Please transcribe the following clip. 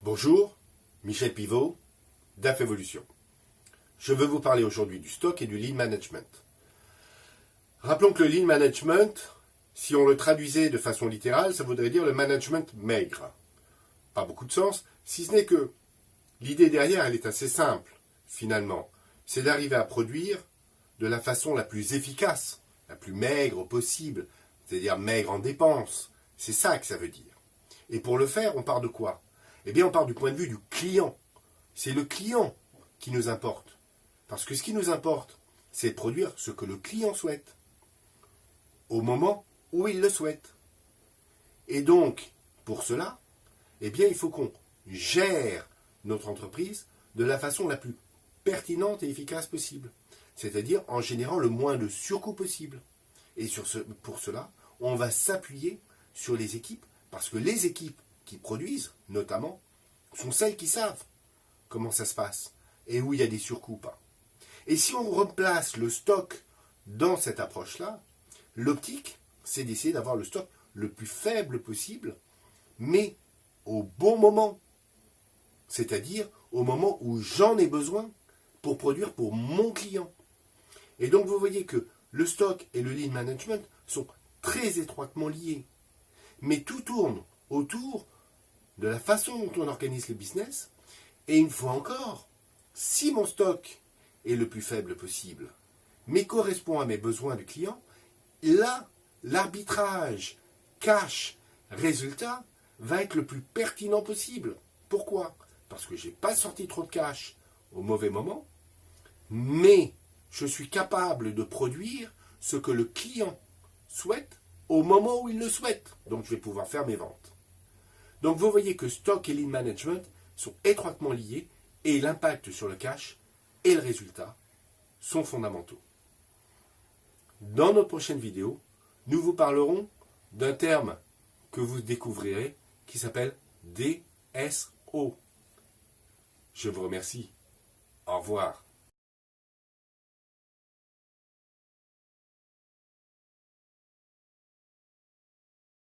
Bonjour, Michel Pivot, DAF Evolution. Je veux vous parler aujourd'hui du stock et du lean management. Rappelons que le lean management, si on le traduisait de façon littérale, ça voudrait dire le management maigre. Pas beaucoup de sens, si ce n'est que l'idée derrière, elle est assez simple, finalement. C'est d'arriver à produire de la façon la plus efficace, la plus maigre possible, c'est-à-dire maigre en dépenses. C'est ça que ça veut dire. Et pour le faire, on part de quoi ? Eh bien, on part du point de vue du client. C'est le client qui nous importe. Parce que ce qui nous importe, c'est de produire ce que le client souhaite, au moment où il le souhaite. Et donc, pour cela, eh bien, il faut qu'on gère notre entreprise de la façon la plus pertinente et efficace possible. C'est-à-dire en générant le moins de surcoût possible. Et pour cela, on va s'appuyer sur les équipes, parce que les équipes qui produisent, notamment, sont celles qui savent comment ça se passe et où il y a des surcoûts ou pas. Et si on replace le stock dans cette approche-là, l'optique, c'est d'essayer d'avoir le stock le plus faible possible, mais au bon moment. C'est-à-dire au moment où j'en ai besoin pour produire pour mon client. Et donc vous voyez que le stock et le lean management sont très étroitement liés. Mais tout tourne autour de la façon dont on organise le business. Et une fois encore, si mon stock est le plus faible possible, mais correspond à mes besoins de client, là, l'arbitrage cash-résultat va être le plus pertinent possible. Pourquoi ? Parce que je n'ai pas sorti trop de cash au mauvais moment, mais je suis capable de produire ce que le client souhaite au moment où il le souhaite. Donc je vais pouvoir faire mes ventes. Donc vous voyez que stock et lean management sont étroitement liés et l'impact sur le cash et le résultat sont fondamentaux. Dans notre prochaine vidéo, nous vous parlerons d'un terme que vous découvrirez qui s'appelle DSO. Je vous remercie. Au revoir.